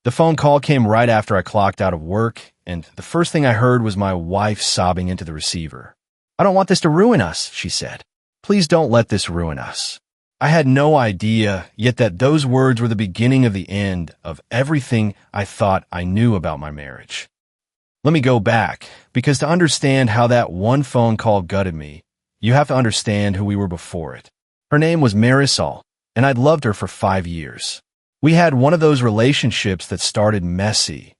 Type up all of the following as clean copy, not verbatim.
The phone call came right after I clocked out of work, and the first thing I heard was my wife sobbing into the receiver. "I don't want this to ruin us," she said. "Please don't let this ruin us." I had no idea yet that those words were the beginning of the end of everything I thought I knew about my marriage. Let me go back, because to understand how that one phone call gutted me, you have to understand who we were before it. Her name was Marisol, and I'd loved her for 5 years. We had one of those relationships that started messy,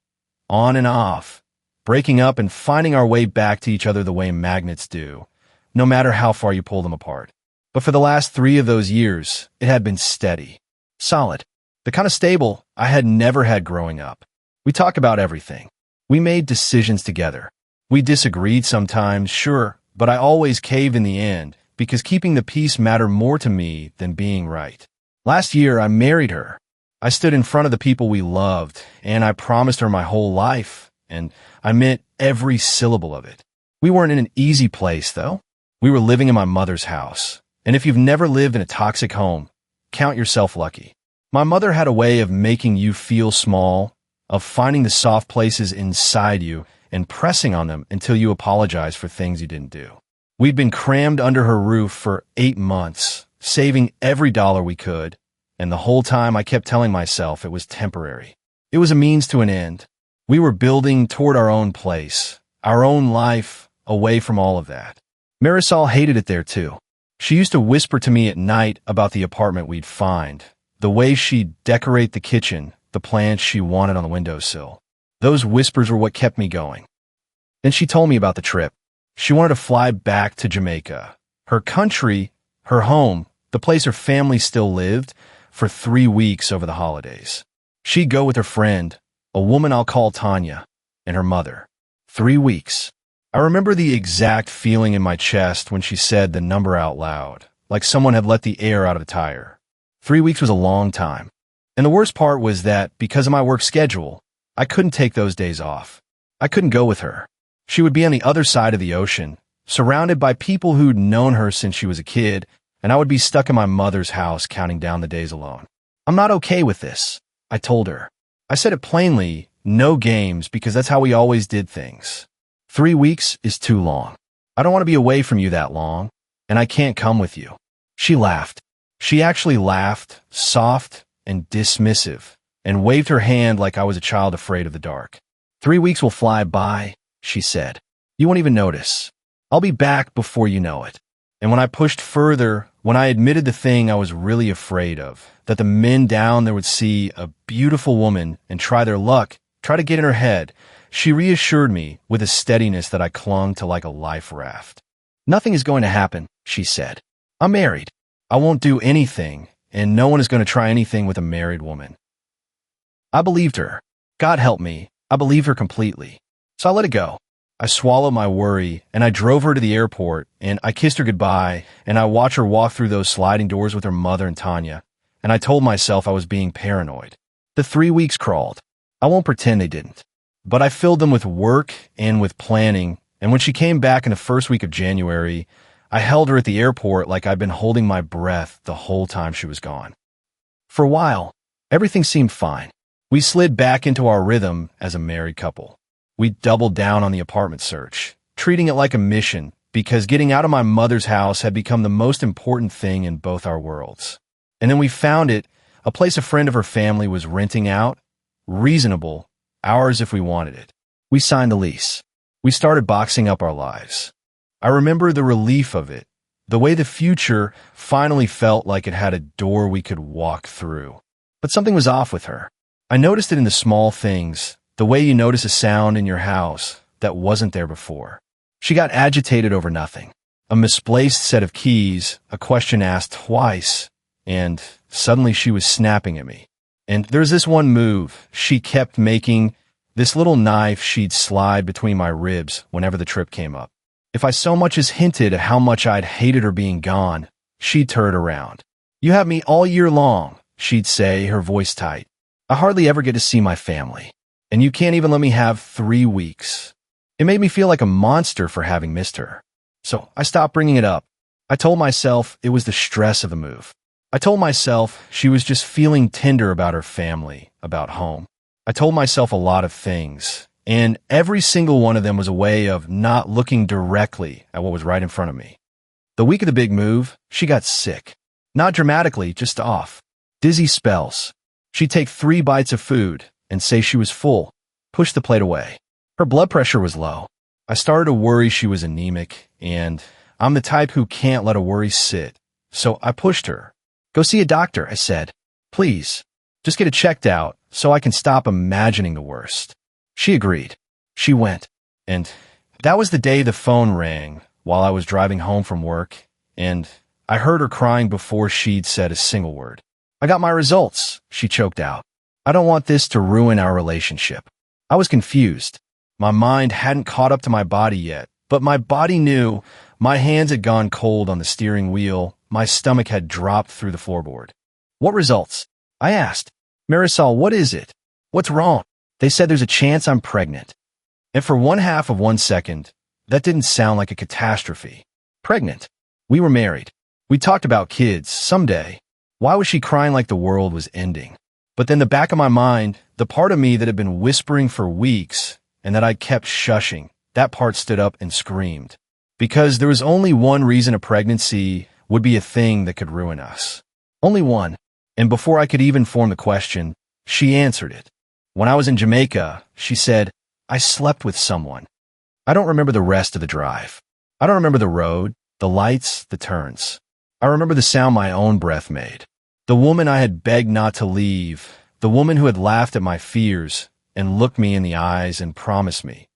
on and off, breaking up and finding our way back to each other the way magnets do, no matter how far you pull them apart. But for the last 3 of those years, it had been steady, solid, the kind of stable I had never had growing up. We talked about everything. We made decisions together. We disagreed sometimes, sure, but I always caved in the end because keeping the peace mattered more to me than being right. Last year, I married her. I stood in front of the people we loved, and I promised her my whole life, and I meant every syllable of it. We weren't in an easy place, though. We were living in my mother's house, and if you've never lived in a toxic home, count yourself lucky. My mother had a way of making you feel small, of finding the soft places inside you and pressing on them until you apologize for things you didn't do. We'd been crammed under her roof for 8 months, saving every dollar we could, and the whole time I kept telling myself it was temporary. It was a means to an end. We were building toward our own place, our own life, away from all of that. Marisol hated it there too. She used to whisper to me at night about the apartment we'd find, the way she'd decorate the kitchen, the plants she wanted on the windowsill. Those whispers were what kept me going. Then she told me about the trip. She wanted to fly back to Jamaica, her country, her home, the place her family still lived, for 3 weeks over the holidays. She'd go with her friend, a woman I'll call Tanya, and her mother. 3 weeks. I remember the exact feeling in my chest when she said the number out loud, like someone had let the air out of a tire. 3 weeks was a long time. And the worst part was that, because of my work schedule, I couldn't take those days off. I couldn't go with her. She would be on the other side of the ocean, surrounded by people who'd known her since she was a kid, and I would be stuck in my mother's house counting down the days alone. "I'm not okay with this," I told her. I said it plainly, no games, because that's how we always did things. 3 weeks is too long. I don't want to be away from you that long, and I can't come with you. She laughed. She actually laughed, soft and dismissive, and waved her hand like I was a child afraid of the dark. 3 weeks will fly by, she said. You won't even notice. I'll be back before you know it. And when I pushed further, when I admitted the thing I was really afraid of, that the men down there would see a beautiful woman and try their luck, try to get in her head, she reassured me with a steadiness that I clung to like a life raft. "Nothing is going to happen," she said. "I'm married. I won't do anything, and no one is going to try anything with a married woman." I believed her. God help me, I believed her completely. So I let it go. I swallowed my worry, and I drove her to the airport, and I kissed her goodbye, and I watched her walk through those sliding doors with her mother and Tanya, and I told myself I was being paranoid. The 3 weeks crawled. I won't pretend they didn't. But I filled them with work and with planning, and when she came back in the first week of January, I held her at the airport like I'd been holding my breath the whole time she was gone. For a while, everything seemed fine. We slid back into our rhythm as a married couple. We doubled down on the apartment search, treating it like a mission, because getting out of my mother's house had become the most important thing in both our worlds. And then we found it, a place a friend of her family was renting out, reasonable, ours if we wanted it. We signed the lease. We started boxing up our lives. I remember the relief of it, the way the future finally felt like it had a door we could walk through. But something was off with her. I noticed it in the small things, the way you notice a sound in your house that wasn't there before. She got agitated over nothing. A misplaced set of keys, a question asked twice, and suddenly she was snapping at me. And there's this one move she kept making, this little knife she'd slide between my ribs whenever the trip came up. If I so much as hinted at how much I'd hated her being gone, she'd turn around. "You have me all year long," she'd say, her voice tight. "I hardly ever get to see my family, and you can't even let me have 3 weeks." It made me feel like a monster for having missed her. So I stopped bringing it up. I told myself it was the stress of the move. I told myself she was just feeling tender about her family, about home. I told myself a lot of things, and every single one of them was a way of not looking directly at what was right in front of me. The week of the big move, she got sick. Not dramatically, just off. Dizzy spells. She'd take 3 bites of food and say she was full, push the plate away. Her blood pressure was low. I started to worry she was anemic, and I'm the type who can't let a worry sit. So I pushed her. Go see a doctor, I said. Please, just get it checked out so I can stop imagining the worst. She agreed. She went. And that was the day the phone rang while I was driving home from work, and I heard her crying before she'd said a single word. I got my results, she choked out. I don't want this to ruin our relationship. I was confused. My mind hadn't caught up to my body yet, but my body knew. My hands had gone cold on the steering wheel. My stomach had dropped through the floorboard. What results? I asked. Marisol, what is it? What's wrong? They said there's a chance I'm pregnant. And for 1/2 of 1 second, that didn't sound like a catastrophe. Pregnant. We were married. We talked about kids someday. Why was she crying like the world was ending? But then the back of my mind, the part of me that had been whispering for weeks and that I kept shushing, that part stood up and screamed. Because there was only one reason a pregnancy would be a thing that could ruin us. Only one. And before I could even form the question, she answered it. When I was in Jamaica, she said, I slept with someone. I don't remember the rest of the drive. I don't remember the road, the lights, the turns. I remember the sound my own breath made. The woman I had begged not to leave, the woman who had laughed at my fears and looked me in the eyes and promised me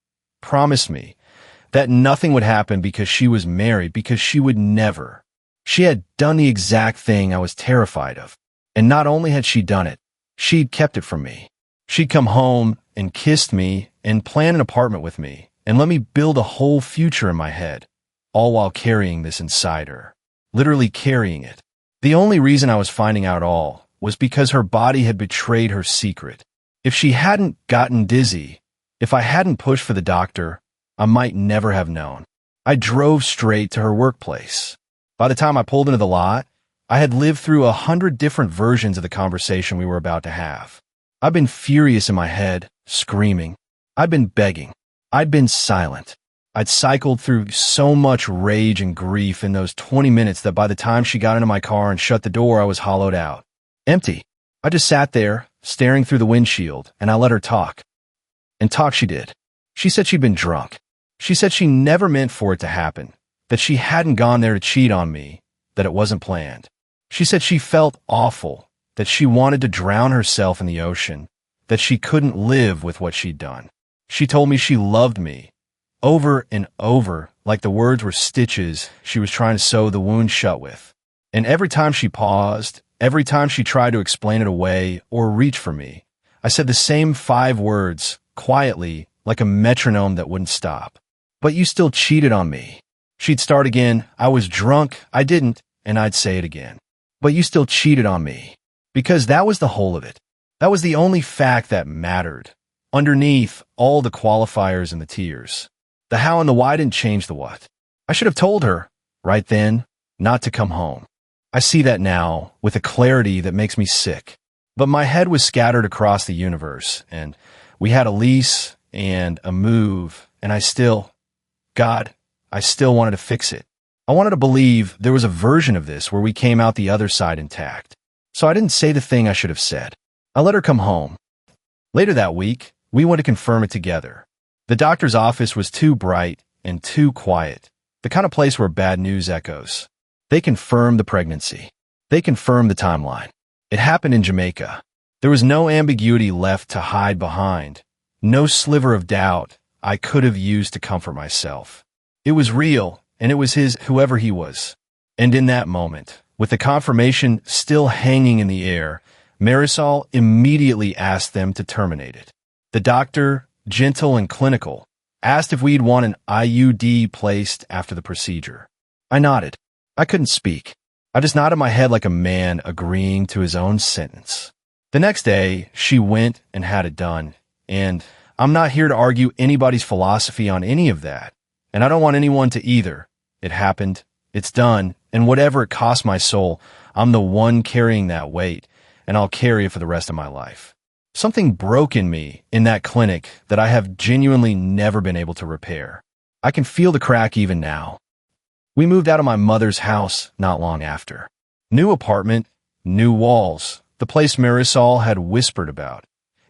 that nothing would happen because she was married, because she would never. She had done the exact thing I was terrified of. And not only had she done it, she'd kept it from me. She'd come home and kissed me and plan an apartment with me and let me build a whole future in my head, all while carrying this inside her. Literally carrying it. The only reason I was finding out all was because her body had betrayed her secret. If she hadn't gotten dizzy, if I hadn't pushed for the doctor, I might never have known. I drove straight to her workplace. By the time I pulled into the lot, I had lived through 100 different versions of the conversation we were about to have. I'd been furious in my head, screaming. I'd been begging. I'd been silent. I'd cycled through so much rage and grief in those 20 minutes that by the time she got into my car and shut the door, I was hollowed out. Empty. I just sat there, staring through the windshield, and I let her talk. And talk she did. She said she'd been drunk. She said she never meant for it to happen, that she hadn't gone there to cheat on me, that it wasn't planned. She said she felt awful, that she wanted to drown herself in the ocean, that she couldn't live with what she'd done. She told me she loved me, over and over, like the words were stitches she was trying to sew the wound shut with. And every time she paused, every time she tried to explain it away or reach for me, I said the same 5 words, quietly, like a metronome that wouldn't stop. But you still cheated on me. She'd start again, I was drunk, I didn't, and I'd say it again. But you still cheated on me. Because that was the whole of it. That was the only fact that mattered. Underneath all the qualifiers and the tears. The how and the why didn't change the what. I should have told her, right then, not to come home. I see that now, with a clarity that makes me sick. But my head was scattered across the universe, and we had a lease and a move, and I still wanted to fix it. I wanted to believe there was a version of this where we came out the other side intact. So I didn't say the thing I should have said. I let her come home. Later that week, we went to confirm it together. The doctor's office was too bright and too quiet, the kind of place where bad news echoes. They confirmed the pregnancy. They confirmed the timeline. It happened in Jamaica. There was no ambiguity left to hide behind, no sliver of doubt I could have used to comfort myself. It was real, and it was his, whoever he was. And in that moment, with the confirmation still hanging in the air, Marisol immediately asked them to terminate it. The doctor, gentle and clinical, asked if we'd want an IUD placed after the procedure. I nodded. I couldn't speak. I just nodded my head like a man agreeing to his own sentence. The next day, she went and had it done, and I'm not here to argue anybody's philosophy on any of that, and I don't want anyone to either. It happened, it's done, and whatever it cost my soul, I'm the one carrying that weight, and I'll carry it for the rest of my life. Something broke in me in that clinic that I have genuinely never been able to repair. I can feel the crack even now. We moved out of my mother's house not long after. New apartment, new walls, the place Marisol had whispered about.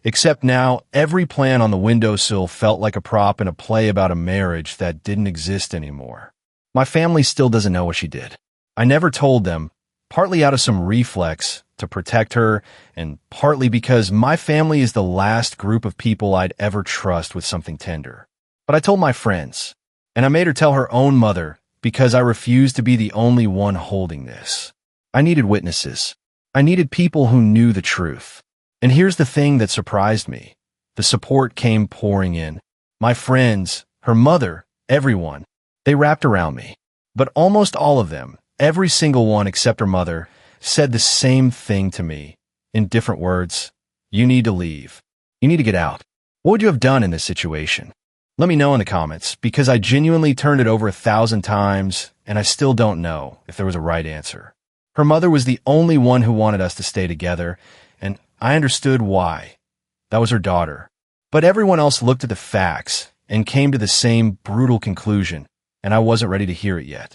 Except now, every plant on the windowsill felt like a prop in a play about a marriage that didn't exist anymore. My family still doesn't know what she did. I never told them, partly out of some reflex to protect her, and partly because my family is the last group of people I'd ever trust with something tender. But I told my friends, and I made her tell her own mother because I refused to be the only one holding this. I needed witnesses. I needed people who knew the truth. And here's the thing that surprised me. The support came pouring in. My friends, her mother, everyone, they wrapped around me. But almost all of them, every single one except her mother, said the same thing to me, in different words. You need to leave. You need to get out. What would you have done in this situation? Let me know in the comments, because I genuinely turned it over 1,000 times, and I still don't know if there was a right answer. Her mother was the only one who wanted us to stay together, and I understood why. That was her daughter. But everyone else looked at the facts and came to the same brutal conclusion, and I wasn't ready to hear it yet.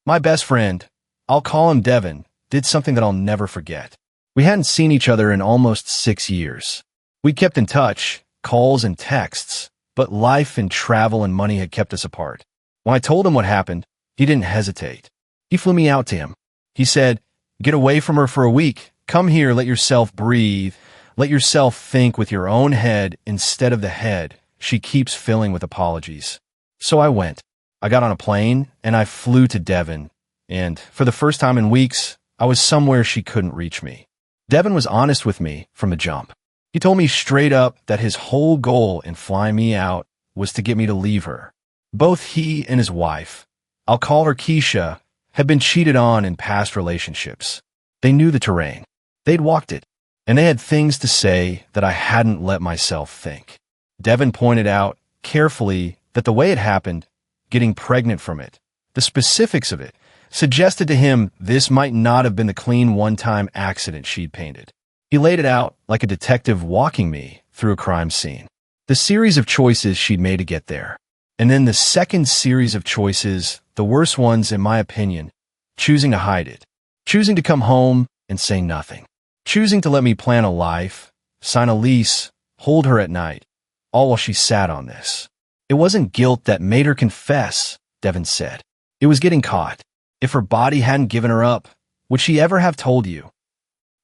My best friend, I'll call him Devin, did something that I'll never forget. We hadn't seen each other in almost 6 years. We kept in touch, calls and texts, but life and travel and money had kept us apart. When I told him what happened, he didn't hesitate. He flew me out to him. He said, "Get away from her for a week. Come here, let yourself breathe. Let yourself think with your own head instead of the head she keeps filling with apologies." So I went. I got on a plane, and I flew to Devin. And for the first time in weeks, I was somewhere she couldn't reach me. Devin was honest with me from the jump. He told me straight up that his whole goal in flying me out was to get me to leave her. Both he and his wife, I'll call her Keisha, had been cheated on in past relationships. They knew the terrain. They'd walked it, and they had things to say that I hadn't let myself think. Devin pointed out carefully that the way it happened, getting pregnant from it, the specifics of it, suggested to him this might not have been the clean one-time accident she'd painted. He laid it out like a detective walking me through a crime scene. The series of choices she'd made to get there. And then the second series of choices, the worst ones in my opinion, choosing to hide it, choosing to come home and say nothing, choosing to let me plan a life, sign a lease, hold her at night, all while she sat on this. It wasn't guilt that made her confess, Devin said. It was getting caught. If her body hadn't given her up, would she ever have told you?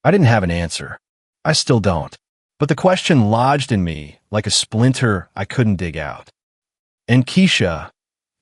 I didn't have an answer. I still don't. But the question lodged in me like a splinter I couldn't dig out. And Keisha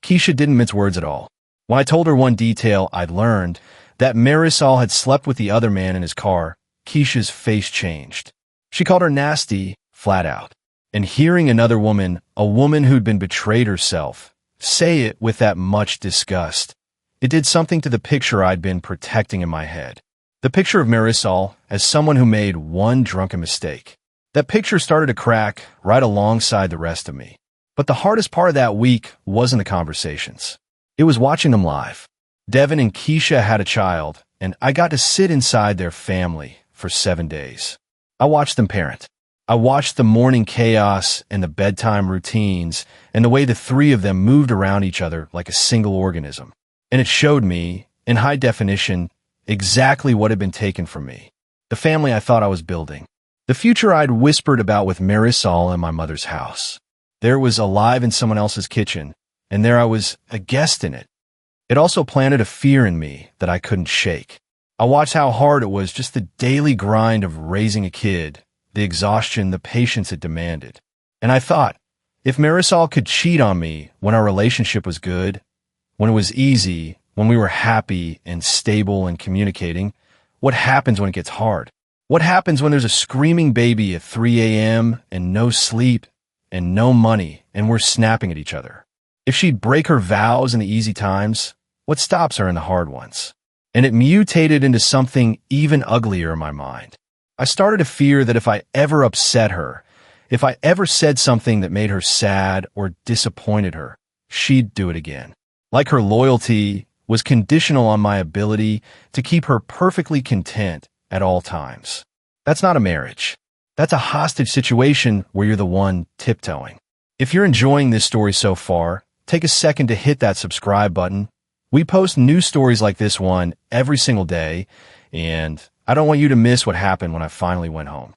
didn't mince words at all. When I told her one detail I'd learned, that Marisol had slept with the other man in his car, Keisha's face changed. She called her nasty, flat out. And hearing another woman, a woman who'd been betrayed herself, say it with that much disgust, it did something to the picture I'd been protecting in my head. The picture of Marisol as someone who made one drunken mistake. That picture started to crack right alongside the rest of me. But the hardest part of that week wasn't the conversations. It was watching them live. Devin and Keisha had a child, and I got to sit inside their family for 7 days. I watched them parent. I watched the morning chaos and the bedtime routines and the way the three of them moved around each other like a single organism. And it showed me, in high definition, exactly what had been taken from me. The family I thought I was building. The future I'd whispered about with Marisol in my mother's house. There it was alive in someone else's kitchen, and there I was a guest in it. It also planted a fear in me that I couldn't shake. I watched how hard it was, just the daily grind of raising a kid, the exhaustion, the patience it demanded. And I thought, if Marisol could cheat on me when our relationship was good, when it was easy, when we were happy and stable and communicating, what happens when it gets hard? What happens when there's a screaming baby at 3 a.m. and no sleep and no money and we're snapping at each other? If she'd break her vows in the easy times, what stops her in the hard ones? And it mutated into something even uglier in my mind. I started to fear that if I ever upset her, if I ever said something that made her sad or disappointed her, she'd do it again. Like her loyalty was conditional on my ability to keep her perfectly content at all times. That's not a marriage. That's a hostage situation where you're the one tiptoeing. If you're enjoying this story so far, take a second to hit that subscribe button. We post new stories like this one every single day, and I don't want you to miss what happened when I finally went home.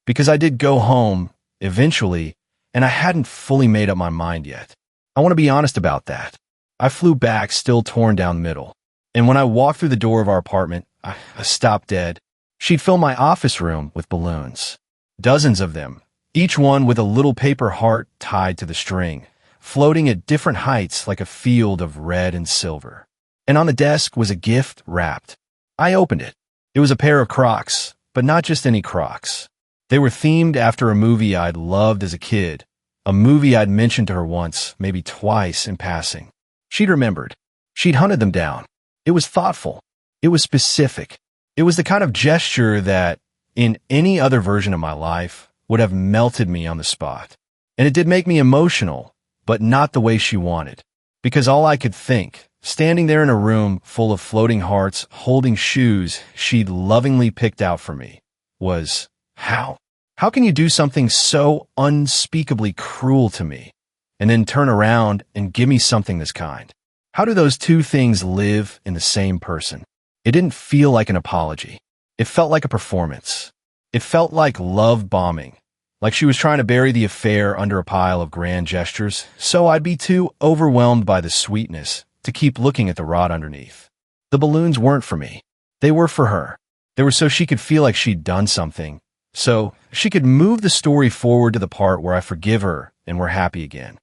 Because I did go home, eventually, and I hadn't fully made up my mind yet. I want to be honest about that. I flew back still torn down the middle. And when I walked through the door of our apartment, I stopped dead. She'd filled my office room with balloons. Dozens of them, each one with a little paper heart tied to the string, floating at different heights like a field of red and silver. And on the desk was a gift wrapped. I opened it. It was a pair of Crocs, but not just any Crocs. They were themed after a movie I'd loved as a kid, a movie I'd mentioned to her once, maybe twice in passing. She'd remembered. She'd hunted them down. It was thoughtful. It was specific. It was the kind of gesture that, in any other version of my life, would have melted me on the spot. And it did make me emotional, but not the way she wanted. Because all I could think, standing there in a room full of floating hearts, holding shoes she'd lovingly picked out for me, was, how? How can you do something so unspeakably cruel to me, and then turn around and give me something this kind? How do those two things live in the same person? It didn't feel like an apology. It felt like a performance. It felt like love bombing, like she was trying to bury the affair under a pile of grand gestures, so I'd be too overwhelmed by the sweetness to keep looking at the rot underneath. The balloons weren't for me. They were for her. They were so she could feel like she'd done something, so she could move the story forward to the part where I forgive her and we're happy again.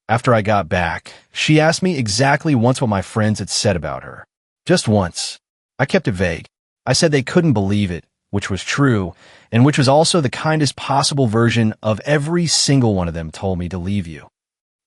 After I got back, she asked me exactly once what my friends had said about her. Just once. I kept it vague. I said they couldn't believe it, which was true, and which was also the kindest possible version of every single one of them told me to leave you.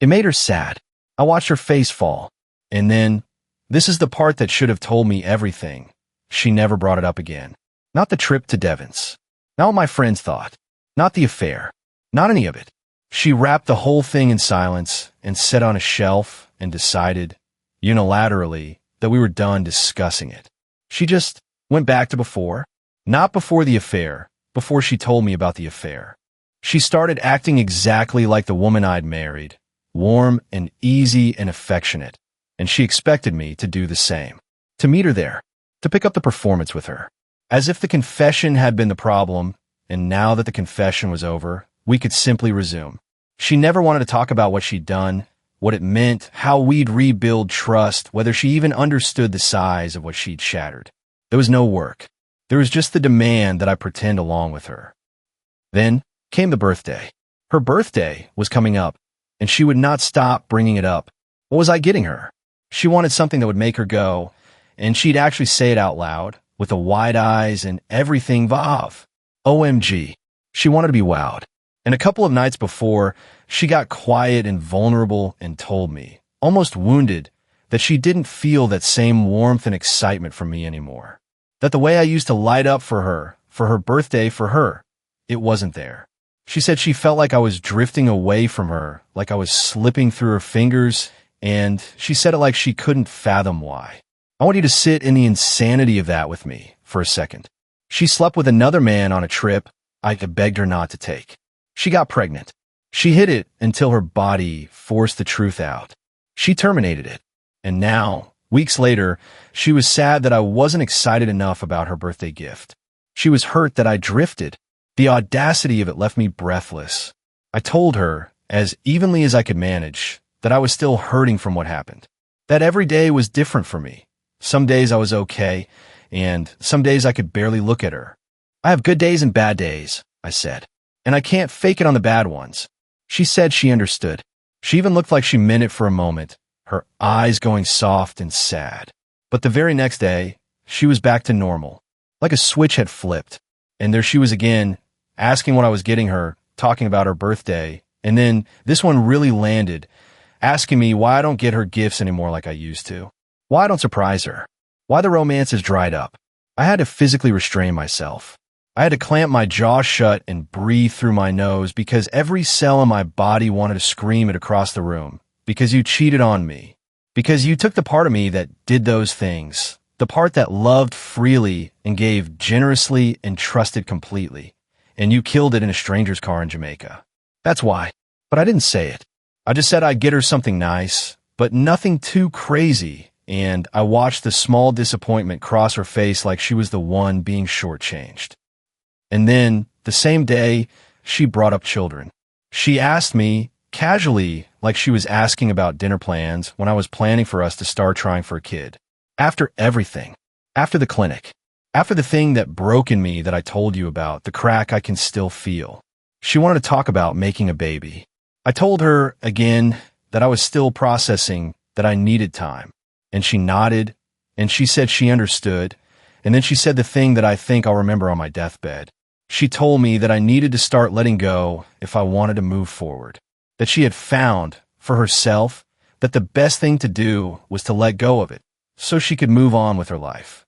It made her sad. I watched her face fall. And then, this is the part that should have told me everything. She never brought it up again. Not the trip to Devon's. Not what my friends thought. Not the affair. Not any of it. She wrapped the whole thing in silence and set on a shelf and decided, unilaterally, that we were done discussing it. She just went back to before. Not before the affair, before she told me about the affair. She started acting exactly like the woman I'd married, warm and easy and affectionate, and she expected me to do the same. To meet her there, to pick up the performance with her. As if the confession had been the problem, and now that the confession was over, we could simply resume. She never wanted to talk about what she'd done, what it meant, how we'd rebuild trust, whether she even understood the size of what she'd shattered. There was no work. There was just the demand that I pretend along with her. Then came the birthday. Her birthday was coming up, and she would not stop bringing it up. What was I getting her? She wanted something that would make her go, and she'd actually say it out loud, with the wide eyes and everything Vav. OMG. She wanted to be wowed. And a couple of nights before, she got quiet and vulnerable and told me, almost wounded, that she didn't feel that same warmth and excitement from me anymore. That the way I used to light up for her birthday for her, it wasn't there. She said she felt like I was drifting away from her, like I was slipping through her fingers, and she said it like she couldn't fathom why. I want you to sit in the insanity of that with me for a second. She slept with another man on a trip I begged her not to take. She got pregnant. She hid it until her body forced the truth out. She terminated it. And now, weeks later, she was sad that I wasn't excited enough about her birthday gift. She was hurt that I drifted. The audacity of it left me breathless. I told her, as evenly as I could manage, that I was still hurting from what happened. That every day was different for me. Some days I was okay, and some days I could barely look at her. I have good days and bad days, I said, and I can't fake it on the bad ones. She said she understood. She even looked like she meant it for a moment, her eyes going soft and sad. But the very next day, she was back to normal, like a switch had flipped. And there she was again, asking what I was getting her, talking about her birthday, and then this one really landed, asking me why I don't get her gifts anymore like I used to. Why I don't surprise her. Why the romance has dried up. I had to physically restrain myself. I had to clamp my jaw shut and breathe through my nose because every cell in my body wanted to scream it across the room. Because you cheated on me. Because you took the part of me that did those things. The part that loved freely and gave generously and trusted completely. and you killed it in a stranger's car in Jamaica. That's why. But I didn't say it. I just said I'd get her something nice, but nothing too crazy, and I watched the small disappointment cross her face like she was the one being shortchanged. And then, the same day, she brought up children. She asked me, casually, like she was asking about dinner plans when I was planning for us to start trying for a kid. After everything. After the clinic. After the thing that broke in me that I told you about, the crack I can still feel. She wanted to talk about making a baby. I told her, again, that I was still processing, that I needed time. And she nodded, and she said she understood, and then she said the thing that I think I'll remember on my deathbed. She told me that I needed to start letting go if I wanted to move forward. That she had found, for herself, that the best thing to do was to let go of it, so she could move on with her life.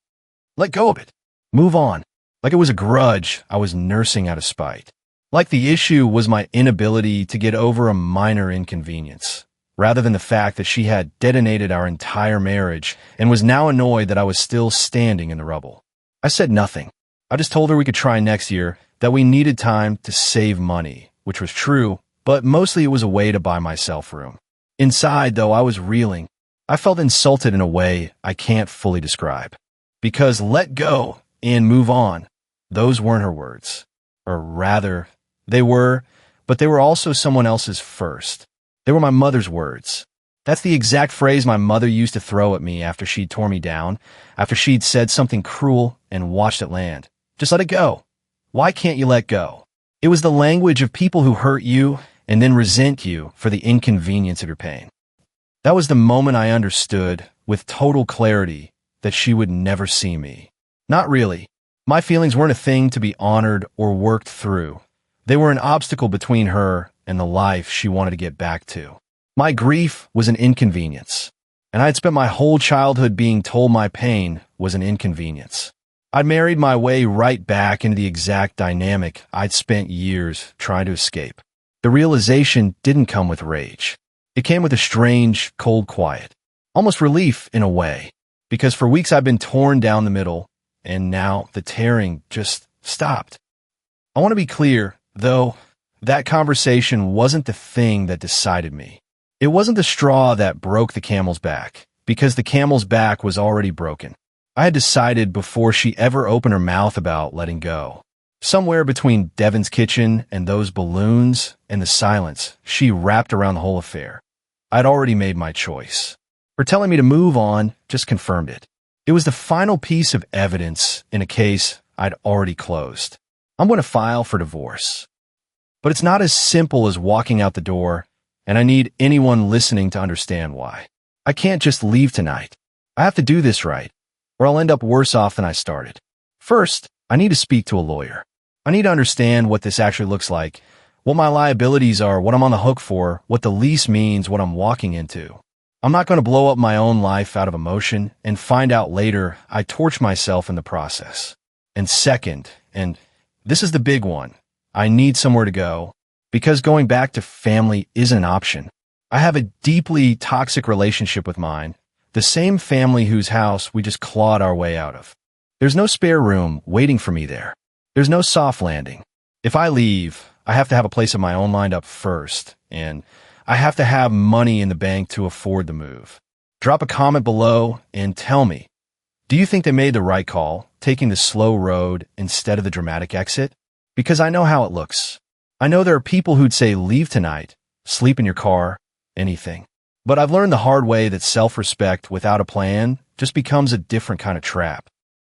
Let go of it. Move on. Like it was a grudge I was nursing out of spite. Like the issue was my inability to get over a minor inconvenience, rather than the fact that she had detonated our entire marriage and was now annoyed that I was still standing in the rubble. I said nothing. I just told her we could try next year, that we needed time to save money, which was true, but mostly it was a way to buy myself room. Inside, though, I was reeling. I felt insulted in a way I can't fully describe. Because let go and move on, those weren't her words. Or rather, they were, but they were also someone else's first. They were my mother's words. That's the exact phrase my mother used to throw at me after she'd tore me down, after she'd said something cruel and watched it land. Just let it go. Why can't you let go? It was the language of people who hurt you and then resent you for the inconvenience of your pain. That was the moment I understood, with total clarity, that she would never see me. Not really. My feelings weren't a thing to be honored or worked through. They were an obstacle between her and the life she wanted to get back to. My grief was an inconvenience, and I had spent my whole childhood being told my pain was an inconvenience. I'd married my way right back into the exact dynamic I'd spent years trying to escape. The realization didn't come with rage. It came with a strange, cold quiet, almost relief in a way, because for weeks I'd been torn down the middle, and now the tearing just stopped. I want to be clear, though, that conversation wasn't the thing that decided me. It wasn't the straw that broke the camel's back, because the camel's back was already broken. I had decided before she ever opened her mouth about letting go. Somewhere between Devin's kitchen and those balloons and the silence she wrapped around the whole affair, I'd already made my choice. Her telling me to move on just confirmed it. It was the final piece of evidence in a case I'd already closed. I'm going to file for divorce. But it's not as simple as walking out the door, and I need anyone listening to understand why. I can't just leave tonight. I have to do this right, or I'll end up worse off than I started. First, I need to speak to a lawyer. I need to understand what this actually looks like, what my liabilities are, what I'm on the hook for, what the lease means, what I'm walking into. I'm not going to blow up my own life out of emotion and find out later I torch myself in the process. And second, and this is the big one, I need somewhere to go, because going back to family isn't an option. I have a deeply toxic relationship with mine, the same family whose house we just clawed our way out of. There's no spare room waiting for me there. There's no soft landing. If I leave, I have to have a place of my own lined up first, and I have to have money in the bank to afford the move. Drop a comment below and tell me, do you think they made the right call, taking the slow road instead of the dramatic exit? Because I know how it looks. I know there are people who'd say leave tonight, sleep in your car, anything. But I've learned the hard way that self-respect without a plan just becomes a different kind of trap.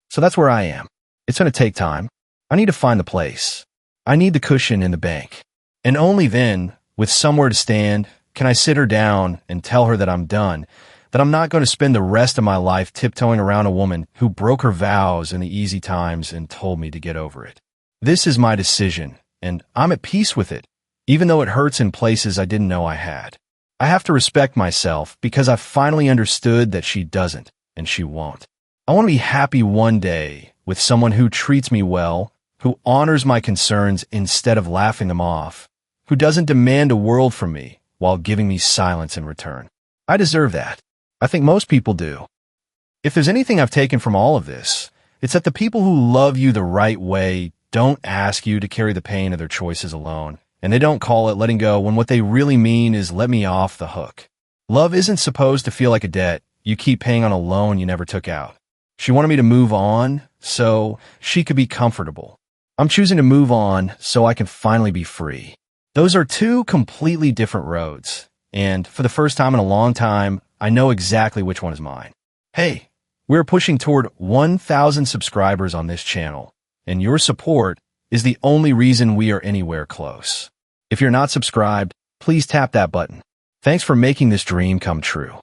So that's where I am. It's going to take time. I need to find the place. I need the cushion in the bank. And only then, with somewhere to stand, can I sit her down and tell her that I'm done, that I'm not going to spend the rest of my life tiptoeing around a woman who broke her vows in the easy times and told me to get over it. This is my decision, and I'm at peace with it, even though it hurts in places I didn't know I had. I have to respect myself because I've finally understood that she doesn't, and she won't. I want to be happy one day with someone who treats me well, who honors my concerns instead of laughing them off, who doesn't demand a world from me while giving me silence in return. I deserve that. I think most people do. If there's anything I've taken from all of this, it's that the people who love you the right way don't ask you to carry the pain of their choices alone, and they don't call it letting go when what they really mean is let me off the hook. Love isn't supposed to feel like a debt you keep paying on a loan you never took out. She wanted me to move on so she could be comfortable. I'm choosing to move on so I can finally be free. Those are two completely different roads, and for the first time in a long time, I know exactly which one is mine. Hey, we're pushing toward 1,000 subscribers on this channel, and your support is the only reason we are anywhere close. If you're not subscribed, please tap that button. Thanks for making this dream come true.